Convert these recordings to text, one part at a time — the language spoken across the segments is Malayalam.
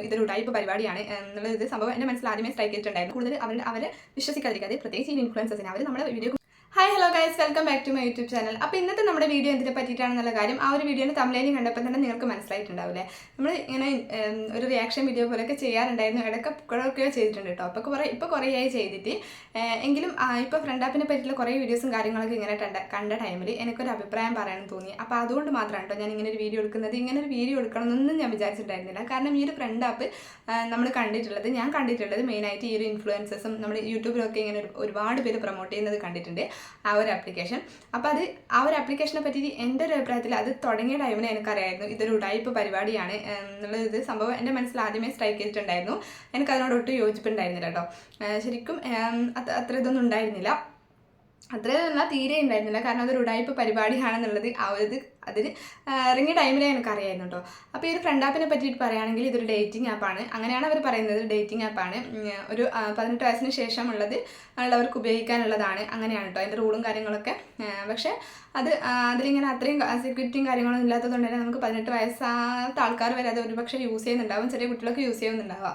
ഇതൊരു ഉടായിപ്പ് പരിപാടിയാണ് എന്നുള്ളത് സംഭവം എൻ്റെ മനസ്സിൽ ആദ്യമേ സ്ട്രൈക്ക് ചെയ്തിട്ടുണ്ടായിരുന്നു. കൂടുതൽ അവരെ വിശ്വസിക്കാതിരിക്കാതെ, പ്രത്യേകിച്ച് ഈ ഇൻഫ്ലുവൻസേഴ്സിനെ അവർ നമ്മുടെ video. Hi hello guys, welcome back to my YouTube channel. അപ്പോൾ ഇന്നത്തെ നമ്മുടെ വീഡിയോ എന്തിനെ പറ്റിയിട്ടാണെന്നുള്ള കാര്യം ആ ഒരു വീഡിയോയുടെ തംബ്നെയിൽ കണ്ടപ്പോൾ തന്നെ നിങ്ങൾക്ക് മനസ്സിലായിട്ടുണ്ടാവില്ലേ. നമ്മൾ ഇങ്ങനെ ഒരു റിയാക്ഷൻ വീഡിയോ പോലെയൊക്കെ ചെയ്യാറുണ്ടായിരുന്നു, ഇടയ്ക്കൊക്കെയോ ചെയ്തിട്ടുണ്ട് കേട്ടോ. അപ്പോൾ ഇപ്പോൾ കുറേയായി ചെയ്തിട്ട് എങ്കിലും ഇപ്പോൾ ഫ്രണ്ട് ആപ്പിനെ പറ്റിയിട്ടുള്ള കുറേ വീഡിയോസും കാര്യങ്ങളൊക്കെ ഇങ്ങനെ കണ്ട ടൈമിൽ എനിക്കൊരു അഭിപ്രായം പറയാനും തോന്നി. അപ്പോൾ അതുകൊണ്ട് മാത്രമാണ് കേട്ടോ ഞാൻ ഇങ്ങനെ ഒരു വീഡിയോ എടുക്കുന്നത്. ഇങ്ങനെ ഒരു വീഡിയോ എടുക്കണമെന്നൊന്നും ഞാൻ വിചാരിച്ചിട്ടുണ്ടായിരുന്നില്ല. കാരണം ഈ ഒരു ഫ്രണ്ട് ആപ്പ് ഞാൻ കണ്ടിട്ടുള്ളത് മെയിനായിട്ട് ഈ ഒരു ഇൻഫ്ലുവൻസേഴ്സും നമ്മുടെ യൂട്യൂബിലൊക്കെ ഇങ്ങനെ ഒരുപാട് പേര് പ്രൊമോട്ട് ചെയ്യുന്നത് കണ്ടിട്ടുണ്ട് ആ ഒരു ആപ്ലിക്കേഷൻ. അപ്പോൾ ആ ഒരു ആപ്ലിക്കേഷനെ പറ്റി എൻ്റെ ഒരു അഭിപ്രായത്തിൽ അത് തുടങ്ങിയ ടൈമിൽ എനിക്കറിയായിരുന്നു ഇതൊരു ഉടായിപ്പ് പരിപാടിയാണ് എന്നുള്ളത് സംഭവം എൻ്റെ മനസ്സിൽ ആദ്യമേ സ്ട്രൈക്ക് ചെയ്തിട്ടുണ്ടായിരുന്നു. എനിക്കതിനോട് ഒട്ടും യോജിപ്പുണ്ടായിരുന്നില്ല കേട്ടോ. ശരിക്കും അത്ര ഇതൊന്നും ഉണ്ടായിരുന്നില്ല, അത്രയൊന്നും തീരെ ഉണ്ടായിരുന്നില്ല. കാരണം അതൊരു ഉടായിപ്പ് പരിപാടിയാണെന്നുള്ളത് അതിൽ ഇറങ്ങിയ ടൈമിലേ എനിക്കറിയായിരുന്നു കേട്ടോ. അപ്പോൾ ഈ ഒരു ഫ്രണ്ട് ആപ്പിനെ പറ്റിയിട്ട് പറയുകയാണെങ്കിൽ ഇതൊരു ഡേറ്റിംഗ് ആപ്പാണ്. അങ്ങനെയാണ് അവർ പറയുന്നത്, ഡേറ്റിംഗ് ആപ്പാണ്. ഒരു 18 വയസ്സിന് ശേഷം ഉള്ളവർക്ക് ഉപയോഗിക്കാനുള്ളതാണ്, അങ്ങനെയാണ് കേട്ടോ അതിൻ്റെ റൂളും കാര്യങ്ങളൊക്കെ. പക്ഷേ അതിലിങ്ങനെ അത്രയും സെക്യൂരിറ്റിയും കാര്യങ്ങളൊന്നും ഇല്ലാത്തതുകൊണ്ട് തന്നെ നമുക്ക് 18 വയസ്സാത്ത ആൾക്കാർ വരെ അത് ഒരുപക്ഷെ യൂസ് ചെയ്യുന്നുണ്ടാവും, ചെറിയ കുട്ടികളൊക്കെ യൂസ് ചെയ്യുന്നുണ്ടാവുക.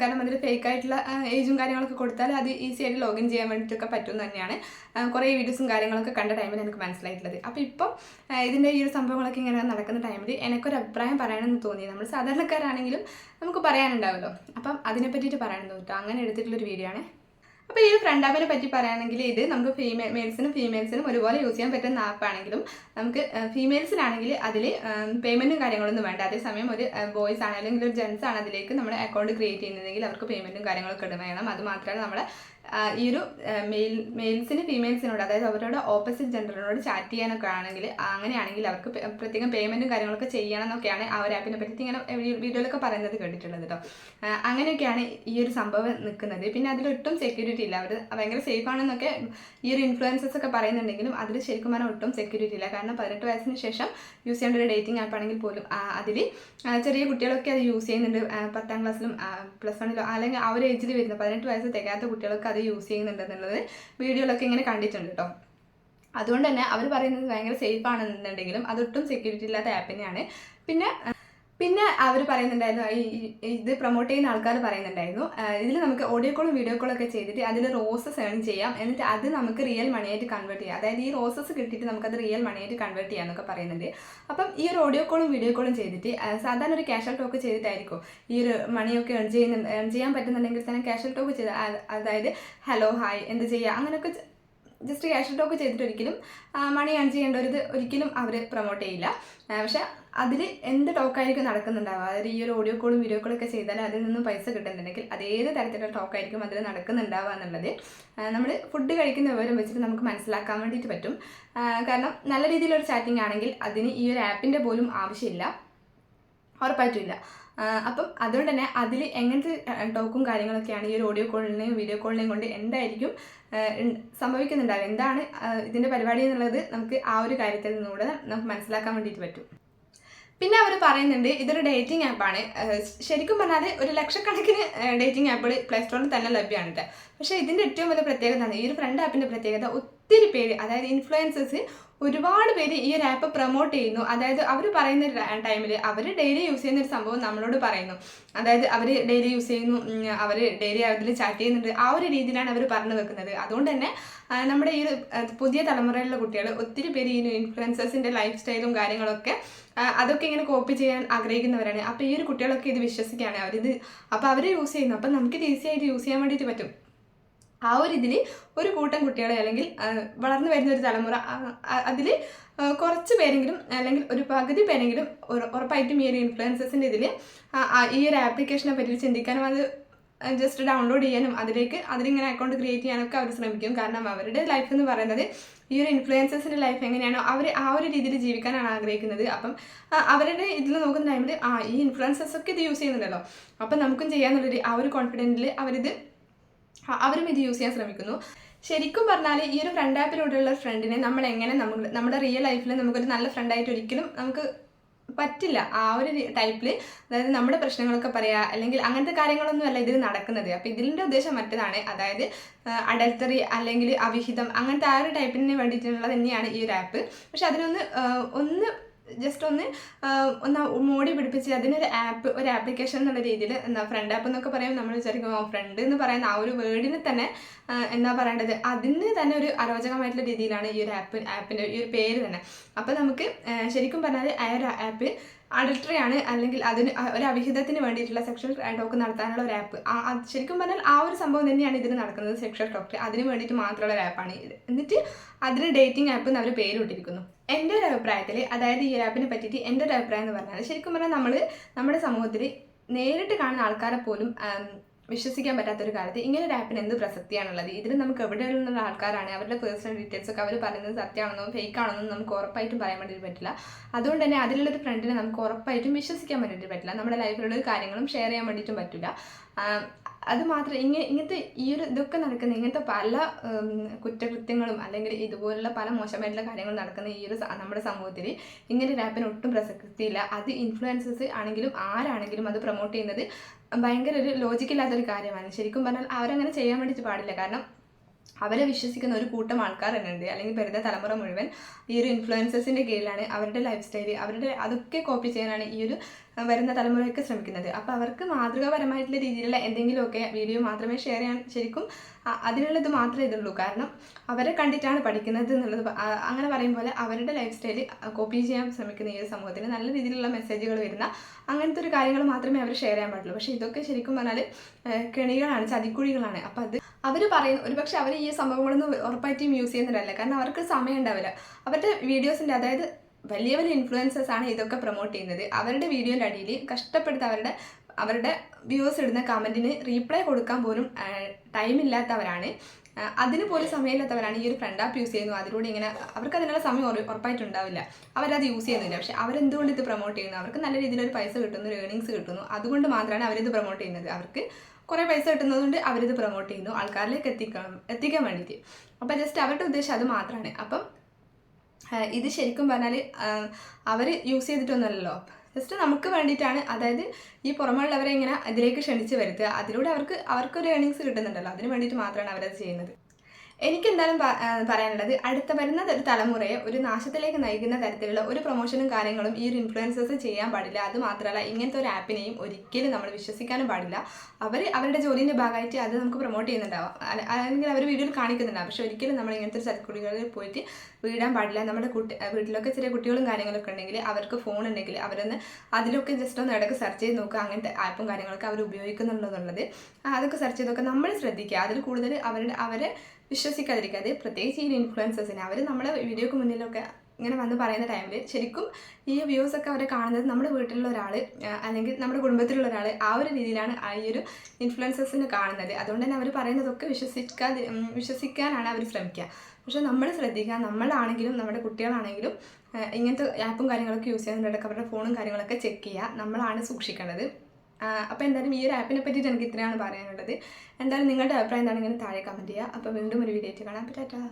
കാരണം അതിൽ ഫേക്കായിട്ടുള്ള ഏജും കാര്യങ്ങളൊക്കെ കൊടുത്താൽ അത് ഈസി ആയിട്ട് ലോഗിൻ ചെയ്യാൻ വേണ്ടിയിട്ടൊക്കെ പറ്റുമെന്ന് തന്നെയാണ് കുറേ വീഡിയോസും കാര്യങ്ങളൊക്കെ കണ്ട ടൈമിൽ എനിക്ക് മനസ്സിലായിട്ടുള്ളത്. അപ്പോൾ ഇപ്പം ഇതിൻ്റെ ഈ ഒരു സംഭവങ്ങളൊക്കെ ഇങ്ങനെ നടക്കുന്ന ടൈമിൽ എനിക്കൊരു അഭിപ്രായം പറയണമെന്ന് തോന്നി. നമ്മൾ സാധാരണക്കാരാണെങ്കിലും നമുക്ക് പറയാനുണ്ടാവുമല്ലോ, അപ്പം അതിനെ പറ്റിയിട്ട് പറയാനെന്ന് തോന്നിട്ടോ അങ്ങനെ എടുത്തിട്ടുള്ളൊരു വീഡിയോ ആണ്. അപ്പോൾ ഈ ഒരു ഫ്രണ്ട് ആപ്പിനെ പറ്റി പറയുകയാണെങ്കിൽ ഇത് നമുക്ക് മെയിൽസിനും ഫീമെയിൽസിനും ഒരുപോലെ യൂസ് ചെയ്യാൻ പറ്റുന്ന ആപ്പാണെങ്കിലും നമുക്ക് ഫീമെയിൽസിനാണെങ്കിൽ അതിൽ പേയ്മെൻറ്റും കാര്യങ്ങളൊന്നും വേണ്ട. അതേസമയം ഒരു ബോയ്സ് ആണ് അല്ലെങ്കിൽ ഒരു ജെൻസ് ആണ് അതിലേക്ക് നമ്മുടെ അക്കൗണ്ട് ക്രിയേറ്റ് ചെയ്യുന്നതെങ്കിൽ അവർക്ക് പേയ്മെൻറ്റും കാര്യങ്ങളൊക്കെ വേണം. അത് മാത്രമല്ല നമ്മുടെ ഈ ഒരു മെയിൽസിന് ഫീമെയിൽസിനോട്, അതായത് അവരോട് ഓപ്പോസിറ്റ് ജെൻഡറിനോട് ചാറ്റ് ചെയ്യാനൊക്കെ അങ്ങനെയാണെങ്കിൽ അവർക്ക് പ്രത്യേകം പേയ്മെൻറ്റും കാര്യങ്ങളൊക്കെ ചെയ്യണം എന്നൊക്കെയാണ് ആ ഒരു ആപ്പിനെ പറ്റി ഇങ്ങനെ വീഡിയോയിലൊക്കെ പറയുന്നത് കേട്ടിട്ടുള്ളത് കേട്ടോ. അങ്ങനെയൊക്കെയാണ് ഈ ഒരു സംഭവം നിൽക്കുന്നത്. പിന്നെ അതിലൊട്ടും സെക്യൂരിറ്റി ഇല്ല. അവർ ഭയങ്കര സേഫ് ആണെന്നൊക്കെ ഈ ഒരു ഇൻഫ്ലുവൻസേഴ്സ് ഒക്കെ പറയുന്നുണ്ടെങ്കിലും അതിൽ ശരിക്കും പറഞ്ഞാൽ ഒട്ടും സെക്യൂരിറ്റി ഇല്ല. കാരണം 18 വയസ്സിന് ശേഷം യൂസ് ചെയ്യേണ്ട ഒരു ഡേറ്റിംഗ് ആപ്പാണെങ്കിൽ പോലും അതിൽ ചെറിയ കുട്ടികളൊക്കെ അത് യൂസ് ചെയ്യുന്നുണ്ട്. 10ാം ക്ലാസ്സിലും +1 അല്ലെങ്കിൽ ആ ഒരു ഏജിൽ വരുന്ന 18 വയസ്സ് തികയാത്ത കുട്ടികളൊക്കെ അത് യൂസ് ചെയ്യുന്നുണ്ടെന്നുള്ളത് വീഡിയോയിലൊക്കെ ഇങ്ങനെ കണ്ടിട്ടുണ്ട് കേട്ടോ. അതുകൊണ്ട് തന്നെ അവർ പറയുന്നത് ഭയങ്കര സേഫ് ആണെന്നുണ്ടെങ്കിലും അതൊട്ടും സെക്യൂരിറ്റി ഇല്ലാത്ത ആപ്പ് തന്നെയാണ്. പിന്നെ അവർ പറയുന്നുണ്ടായിരുന്നു, ഇത് പ്രൊമോട്ട് ചെയ്യുന്ന ആൾക്കാർ പറയുന്നുണ്ടായിരുന്നു ഇതിൽ നമുക്ക് ഓഡിയോ കോളും വീഡിയോ കോളൊക്കെ ചെയ്തിട്ട് അതിൽ റോസസ് ഏൺ ചെയ്യാം, എന്നിട്ട് അത് നമുക്ക് റിയൽ മണിയായിട്ട് കൺവേർട്ട് ചെയ്യാം. അതായത് ഈ റോസസ് കിട്ടിയിട്ട് നമുക്കത് റിയൽ മണിയായിട്ട് കൺവേർട്ട് ചെയ്യാമെന്നൊക്കെ പറയുന്നുണ്ട്. അപ്പം ഈ ഒരു ഓഡിയോ കോളും വീഡിയോ കോളും ചെയ്തിട്ട് സാധാരണ ഒരു കാഷ്വൽ ടോക്ക് ചെയ്തിട്ടായിരിക്കും ഈ ഒരു മണിയൊക്കെ ഏൺ ചെയ്യാൻ പറ്റുന്നുണ്ടെങ്കിൽ തന്നെ കാഷ്വൽ ടോക്ക് ചെയ്ത്, അതായത് ഹലോ ഹായ് എന്ത് ചെയ്യുക അങ്ങനെയൊക്കെ ജസ്റ്റ് കാഷ്വൽ ടോക്ക് ചെയ്തിട്ട് ഒരിക്കലും മണി ഏൺ ചെയ്യേണ്ട ഒരിക്കലും അവർ പ്രൊമോട്ട് ചെയ്യില്ല. പക്ഷെ അതിൽ എന്ത് ടോക്കായിരിക്കും നടക്കുന്നുണ്ടാവുക, അതായത് ഈ ഒരു ഓഡിയോ കോളും വീഡിയോ കോളൊക്കെ ചെയ്താൽ അതിൽ നിന്നും പൈസ കിട്ടുന്നുണ്ടെങ്കിൽ അതേത് തരത്തിലുള്ള ടോക്കായിരിക്കും അതിൽ നടക്കുന്നുണ്ടാവുക എന്നുള്ളത് നമ്മൾ ഫുഡ് കഴിക്കുന്ന വിവരം വെച്ചിട്ട് നമുക്ക് മനസ്സിലാക്കാൻ വേണ്ടിയിട്ട് പറ്റും. കാരണം നല്ല രീതിയിലൊരു ചാറ്റിംഗ് ആണെങ്കിൽ അതിന് ഈ ഒരു ആപ്പിൻ്റെ പോലും ആവശ്യമില്ല, ഉറപ്പായിട്ടില്ല. അപ്പം അതുകൊണ്ട് തന്നെ അതിൽ എങ്ങനത്തെ ടോക്കും കാര്യങ്ങളൊക്കെയാണ് ഈ ഒരു ഓഡിയോ കോളിനെയും വീഡിയോ കോളിനെയും കൊണ്ട് എന്തായിരിക്കും സംഭവിക്കുന്നുണ്ടാവുക, എന്താണ് ഇതിൻ്റെ പരിപാടി എന്നുള്ളത് നമുക്ക് ആ ഒരു കാര്യത്തിൽ നിന്നുകൂടെ നമുക്ക് മനസ്സിലാക്കാൻ വേണ്ടിയിട്ട് പറ്റും. പിന്നെ അവർ പറയുന്നുണ്ട് ഇതൊരു ഡേറ്റിംഗ് ആപ്പാണ്. ശരിക്കും പറഞ്ഞാൽ ഒരു ലക്ഷക്കണക്കിന് ഡേറ്റിംഗ് ആപ്പുകൾ പ്ലേ സ്റ്റോറിൽ തന്നെ ലഭ്യമാണ് കേട്ടോ. പക്ഷേ ഇതിൻ്റെ ഏറ്റവും വലിയ പ്രത്യേകത ആണ് ഈ ഒരു ഫ്രണ്ട് ആപ്പിൻ്റെ പ്രത്യേകത, ഒത്തിരി പേര് അതായത് ഇൻഫ്ലുവൻസേഴ്സ് ഒരുപാട് പേര് ഈ ഒരു ആപ്പ് പ്രൊമോട്ട് ചെയ്യുന്നു. അതായത് അവർ പറയുന്ന ടൈമിൽ അവർ ഡെയിലി യൂസ് ചെയ്യുന്ന ഒരു സംഭവം നമ്മളോട് പറയുന്നു. അതായത് അവർ ഡെയിലി യൂസ് ചെയ്യുന്നു, അവർ ഡെയിലി അതിൽ ചാറ്റ് ചെയ്യുന്നുണ്ട്, ആ ഒരു രീതിയിലാണ് അവർ പറഞ്ഞു വെക്കുന്നത്. അതുകൊണ്ട് തന്നെ നമ്മുടെ ഈ പുതിയ തലമുറയിലുള്ള കുട്ടികൾ ഒത്തിരി പേര് ഈ ഇൻഫ്ലുവൻസേഴ്സിൻ്റെ ലൈഫ് സ്റ്റൈലും കാര്യങ്ങളൊക്കെ അതൊക്കെ ഇങ്ങനെ കോപ്പി ചെയ്യാൻ ആഗ്രഹിക്കുന്നവരാണ്. അപ്പോൾ ഈ ഒരു കുട്ടികളൊക്കെ ഇത് വിശ്വസിക്കുകയാണ്, അപ്പോൾ അവർ യൂസ് ചെയ്യുന്നു, അപ്പം നമുക്കിത് ഈസി ആയിട്ട് യൂസ് ചെയ്യാൻ വേണ്ടിയിട്ട് പറ്റും. ആ ഒരു ഇതിൽ ഒരു കൂട്ടം കുട്ടികളെ അല്ലെങ്കിൽ വളർന്നു വരുന്ന ഒരു തലമുറ അതിൽ കുറച്ച് പേരെങ്കിലും അല്ലെങ്കിൽ ഒരു പകുതി പേരെങ്കിലും ഉറപ്പായിട്ടും ഈ ഒരു ഇൻഫ്ലുവൻസേഴ്സിൻ്റെ ഇതിൽ ഈ ഒരു ആപ്ലിക്കേഷനെ പറ്റി ചിന്തിക്കാനും അത് ജസ്റ്റ് ഡൗൺലോഡ് ചെയ്യാനും അതിലിങ്ങനെ അക്കൗണ്ട് ക്രിയേറ്റ് ചെയ്യാനൊക്കെ അവർ ശ്രമിക്കും. കാരണം അവരുടെ ലൈഫ് എന്ന് പറയുന്നത് ഈ ഒരു ഇൻഫ്ലുവൻസേഴ്സിൻ്റെ ലൈഫ് എങ്ങനെയാണോ അവർ ആ ഒരു രീതിയിൽ ജീവിക്കാനാണ് ആഗ്രഹിക്കുന്നത്. അപ്പം അവരുടെ ഇതിൽ നോക്കുന്ന ടൈമിൽ ഈ ഇൻഫ്ലുവൻസേഴ്സൊക്കെ ഇത് യൂസ് ചെയ്യുന്നുണ്ടല്ലോ, അപ്പം നമുക്കും ചെയ്യാന്നുള്ളൊരു ആ ഒരു കോൺഫിഡൻറ്റിൽ അവരും ഇത് യൂസ് ചെയ്യാൻ ശ്രമിക്കുന്നു. ശരിക്കും പറഞ്ഞാൽ ഈ ഒരു ഫ്രണ്ട് ആപ്പിലൂടെയുള്ള ഫ്രണ്ടിനെ നമ്മൾ എങ്ങനെ നമ്മുടെ റിയൽ ലൈഫിൽ നമുക്കൊരു നല്ല ഫ്രണ്ടായിട്ട് ഒരിക്കലും നമുക്ക് പറ്റില്ല. ആ ഒരു ടൈപ്പിൽ, അതായത് നമ്മുടെ പ്രശ്നങ്ങളൊക്കെ പറയുക അല്ലെങ്കിൽ അങ്ങനത്തെ കാര്യങ്ങളൊന്നും അല്ല ഇതിൽ നടക്കുന്നത്. അപ്പോൾ ഇതിൻ്റെ ഉദ്ദേശം മറ്റേതാണ്, അതായത് അഡൽട്ടറി അല്ലെങ്കിൽ അവിഹിതം അങ്ങനത്തെ ആ ഒരു ടൈപ്പിന് വേണ്ടിയിട്ടുള്ളത് തന്നെയാണ് ഈ ഒരു ആപ്പ്. പക്ഷെ അതിനൊന്ന് ജസ്റ്റ് ഒന്ന് മോടി പിടിപ്പിച്ച് അതിനൊരു ഒരു ആപ്ലിക്കേഷൻ എന്നുള്ള രീതിയിൽ ഫ്രണ്ട് ആപ്പ് എന്നൊക്കെ പറയുമ്പോൾ നമ്മൾ വിചാരിക്കും ഫ്രണ്ട് എന്ന് പറയുന്ന ആ ഒരു വേർഡിന് തന്നെ എന്താ പറയേണ്ടത്, അതിന് തന്നെ ഒരു അരോചകമായിട്ടുള്ള രീതിയിലാണ് ഈ ഒരു ആപ്പിൻ്റെ ഈ ഒരു പേര് തന്നെ. അപ്പോൾ നമുക്ക് ശരിക്കും പറഞ്ഞാൽ ആ ഒരു ആപ്പ് അഡൾട്ടറി ആണ്, അല്ലെങ്കിൽ അതിന് ഒരു അവിഹിതത്തിന് വേണ്ടിയിട്ടുള്ള സെക്ഷൽ ടോക്ക് നടത്താനുള്ള ഒരു ആപ്പ്. ശരിക്കും പറഞ്ഞാൽ ആ ഒരു സംഭവം തന്നെയാണ് ഇതിന് നടക്കുന്നത്, സെക്ഷൽ ടോക്ക്. അതിന് വേണ്ടിയിട്ട് മാത്രമുള്ള ഒരു ആപ്പാണ് ഇത്. എന്നിട്ട് അതിന് ഡേറ്റിംഗ് ആപ്പ് എന്ന് അവർ പേരിട്ടിരിക്കുന്നു. എൻ്റെ ഒരു അഭിപ്രായത്തിൽ, അതായത് ഈ ഒരു ആപ്പിനെ പറ്റിയിട്ട് എൻ്റെ ഒരു അഭിപ്രായം എന്ന് പറഞ്ഞാൽ, ശരിക്കും പറഞ്ഞാൽ നമ്മുടെ സമൂഹത്തിൽ നേരിട്ട് കാണുന്ന ആൾക്കാരെ പോലും വിശ്വസിക്കാൻ പറ്റാത്തൊരു കാലത്ത് ഇങ്ങനെ ഒരു ആപ്പിന് എന്ത് പ്രസക്തിയാണുള്ളത്? ഇതിൽ നമുക്ക് എവിടെ നിന്നുള്ള ആൾക്കാരാണ്, അവരുടെ പേഴ്സണൽ ഡീറ്റെയിൽസ് ഒക്കെ അവർ പറയുന്നത് സത്യമാണെന്നോ ഫേക്ക് ആണെന്നോ നമുക്ക് ഉറപ്പായിട്ടും പറയാൻ വേണ്ടിയിട്ട് പറ്റില്ല. അതുകൊണ്ട് തന്നെ അതിലുള്ളൊരു ഫ്രണ്ടിനെ നമുക്ക് ഉറപ്പായിട്ടും വിശ്വസിക്കാൻ വേണ്ടിയിട്ട് പറ്റില്ല. നമ്മുടെ ലൈഫിലുള്ള കാര്യങ്ങളും ഷെയർ ചെയ്യാൻ വേണ്ടിയിട്ടും പറ്റില്ല. അതുമാത്രം ഇങ്ങനത്തെ ഈ ഒരു ഇതൊക്കെ നടക്കുന്ന ഇങ്ങനത്തെ പല കുറ്റകൃത്യങ്ങളും അല്ലെങ്കിൽ ഇതുപോലുള്ള പല മോശമായിട്ടുള്ള കാര്യങ്ങൾ നടക്കുന്ന ഈ ഒരു നമ്മുടെ സമൂഹത്തിൽ ഇങ്ങനെ ഒരു ആപ്പിന് ഒട്ടും പ്രസക്തിയില്ല. അത് ഇൻഫ്ലുവൻസേഴ്സ് ആണെങ്കിലും ആരാണെങ്കിലും അത് പ്രൊമോട്ട് ചെയ്യുന്നത് ഭയങ്കര ഒരു ലോജിക്കില്ലാത്തൊരു കാര്യമാണ്. ശരിക്കും പറഞ്ഞാൽ അവരങ്ങനെ ചെയ്യാൻ വേണ്ടിയിട്ട് പാടില്ല. കാരണം അവരെ വിശ്വസിക്കുന്ന ഒരു കൂട്ടം ആൾക്കാർ തന്നെ ഉണ്ട്, അല്ലെങ്കിൽ വരുന്ന തലമുറ മുഴുവൻ ഈ ഒരു ഇൻഫ്ലുവൻസേഴ്സിൻ്റെ കീഴിലാണ്. അവരുടെ ലൈഫ് സ്റ്റൈല് അതൊക്കെ കോപ്പി ചെയ്യാനാണ് ഈ ഒരു വരുന്ന തലമുറയൊക്കെ ശ്രമിക്കുന്നത്. അപ്പോൾ അവർക്ക് മാതൃകാപരമായിട്ടുള്ള രീതിയിലുള്ള എന്തെങ്കിലുമൊക്കെ വീഡിയോ മാത്രമേ ഷെയർ ചെയ്യാൻ ശരിക്കും അതിനുള്ളത് മാത്രമേ ഇതുള്ളൂ. കാരണം അവരെ കണ്ടിട്ടാണ് പഠിക്കുന്നത് എന്നുള്ളത്. അങ്ങനെ പറയും പോലെ അവരുടെ ലൈഫ് സ്റ്റൈല് കോപ്പി ചെയ്യാൻ ശ്രമിക്കുന്ന ഈ ഒരു സമൂഹത്തിന് നല്ല രീതിയിലുള്ള മെസ്സേജുകൾ വരുന്ന അങ്ങനത്തെ ഒരു കാര്യങ്ങൾ മാത്രമേ അവർ ഷെയർ ചെയ്യാൻ പാടുള്ളൂ. പക്ഷേ ഇതൊക്കെ ശരിക്കും പറഞ്ഞാൽ കെണികളാണ്, ചതിക്കുഴികളാണ്. അപ്പോൾ അത് അവർ പറയുന്നു, ഒരുപക്ഷെ അവർ ഈ സംഭവങ്ങളൊന്നും ഉറപ്പായിട്ടും യൂസ് ചെയ്യുന്നില്ല. കാരണം അവർക്ക് സമയം ഉണ്ടാവില്ല. അവരുടെ വീഡിയോസിൻ്റെ, അതായത് വലിയ വലിയ ഇൻഫ്ലുവൻസേഴ്സാണ് ഇതൊക്കെ പ്രൊമോട്ട് ചെയ്യുന്നത്. അവരുടെ വീഡിയോൻ്റെ അടിയിൽ കഷ്ടപ്പെടുത്ത അവരുടെ വ്യൂവേഴ്സ് ഇടുന്ന കമൻറ്റിന് റീപ്ലൈ കൊടുക്കാൻ പോലും ടൈമില്ലാത്തവരാണ്. അതിന് പോലും സമയമില്ലാത്തവരാണ് ഈ ഒരു ഫ്രണ്ട് ആപ്പ് യൂസ് ചെയ്യുന്നു. അതിലൂടെ ഇങ്ങനെ അവർക്ക് അതിനുള്ള സമയം ഉറപ്പായിട്ടുണ്ടാവില്ല. അവരത് യൂസ് ചെയ്യുന്നില്ല. പക്ഷേ അവരെന്തുകൊണ്ട് ഇത് പ്രൊമോട്ട് ചെയ്യുന്നു? അവർക്ക് നല്ല രീതിയിലൊരു പൈസ കിട്ടുന്നു, ഒരു ഏർണിങ്സ് കിട്ടുന്നു. അതുകൊണ്ട് മാത്രമാണ് അവരിത് പ്രൊമോട്ട് ചെയ്യുന്നത്. അവർക്ക് കുറേ പൈസ കിട്ടുന്നതുകൊണ്ട് അവരിത് പ്രൊമോട്ട് ചെയ്യുന്നു, ആൾക്കാരിലേക്ക് എത്തിക്കാൻ വേണ്ടിയിട്ട്. അപ്പോൾ ജസ്റ്റ് അവരുടെ ഉദ്ദേശം അത് മാത്രമാണ്. അപ്പം ഇത് ശരിക്കും പറഞ്ഞാൽ അവർ യൂസ് ചെയ്തിട്ടൊന്നുമല്ലല്ലോ, ജസ്റ്റ് നമുക്ക് വേണ്ടിയിട്ടാണ്. അതായത് ഈ പുറമെയുള്ളവരെ ഇങ്ങനെ ഇതിലേക്ക് ക്ഷണിച്ച് വരുത്തുക, അതിലൂടെ അവർക്കൊരു ഏർണിങ്സ് കിട്ടുന്നുണ്ടല്ലോ, അതിന് വേണ്ടിയിട്ട് മാത്രമാണ് അവരത് ചെയ്യുന്നത്. എനിക്കെന്തായാലും പറയാനുള്ളത്, വരുന്ന ഒരു തലമുറയെ ഒരു നാശത്തിലേക്ക് നയിക്കുന്ന തരത്തിലുള്ള ഒരു പ്രൊമോഷനും കാര്യങ്ങളും ഈ ഒരു ഇൻഫ്ലുവൻസേഴ്സ് ചെയ്യാൻ പാടില്ല. അത് മാത്രമല്ല, ഇങ്ങനത്തെ ഒരു ആപ്പിനെയും ഒരിക്കലും നമ്മൾ വിശ്വസിക്കാനും പാടില്ല. അവരുടെ ജോലിൻ്റെ ഭാഗമായിട്ട് അത് നമുക്ക് പ്രൊമോട്ട് ചെയ്യുന്നുണ്ടാവാം, അല്ലെങ്കിൽ അവർ വീഡിയോയിൽ കാണിക്കുന്നുണ്ടാവും. പക്ഷേ ഒരിക്കലും നമ്മൾ ഇങ്ങനത്തെ ഒരു ചതിക്കുഴികളിൽ പോയിട്ട് വീടാൻ പാടില്ല. നമ്മുടെ വീട്ടിലൊക്കെ ചെറിയ കുട്ടികളും കാര്യങ്ങളൊക്കെ ഉണ്ടെങ്കിൽ, അവർക്ക് ഫോൺ ഉണ്ടെങ്കിൽ അവരൊന്ന് അതിലൊക്കെ ജസ്റ്റ് ഒന്ന് ഇടയ്ക്ക് സെർച്ച് ചെയ്ത് നോക്കുക, അങ്ങനത്തെ ആപ്പും കാര്യങ്ങളൊക്കെ അവർ ഉപയോഗിക്കുന്നുണ്ടോ എന്നുള്ളത്. അതൊക്കെ സെർച്ച് ചെയ്തൊക്കെ നമ്മൾ ശ്രദ്ധിക്കുക. അതിൽ കൂടുതൽ അവരെ വിശ്വസിക്കാതിരിക്കാതെ, പ്രത്യേകിച്ച് ഈ ഇൻഫ്ലുവൻസേഴ്സിനെ അവർ നമ്മുടെ വീഡിയോക്ക് മുന്നിലൊക്കെ ഇങ്ങനെ വന്ന് പറയുന്ന ടൈമിൽ ശരിക്കും ഈ വ്യൂസൊക്കെ അവരെ കാണുന്നത് നമ്മുടെ വീട്ടിലുള്ള ഒരാൾ അല്ലെങ്കിൽ നമ്മുടെ കുടുംബത്തിലുള്ള ഒരാൾ, ആ ഒരു രീതിയിലാണ് ഈ ഒരു ഇൻഫ്ലുവൻസേഴ്സിനെ കാണുന്നത്. അതുകൊണ്ട് തന്നെ അവർ പറയുന്നതൊക്കെ വിശ്വസിക്കാനാണ് അവർ ശ്രമിക്കുക. പക്ഷേ നമ്മൾ ശ്രദ്ധിക്കുക, നമ്മളാണെങ്കിലും നമ്മുടെ കുട്ടികളാണെങ്കിലും ഇങ്ങനത്തെ ആപ്പും കാര്യങ്ങളൊക്കെ യൂസ് ചെയ്യുന്നതിനിടയ്ക്ക് അവരുടെ ഫോണും കാര്യങ്ങളൊക്കെ ചെക്ക് ചെയ്യുക, നമ്മളാണ് സൂക്ഷിക്കേണ്ടത്. അപ്പോൾ എന്തായാലും ഈ ഒരു ആപ്പിനെ പറ്റിയിട്ട് എനിക്ക് ഇത്രയാണ് പറയാനുള്ളത്. എന്തായാലും നിങ്ങളുടെ അഭിപ്രായം എന്താണെങ്കിലും താഴെ കമൻറ്റ് ചെയ്യുക. അപ്പോൾ വീണ്ടും ഒരു വീഡിയോ ആയിട്ട് കാണാം. ടാറ്റാ.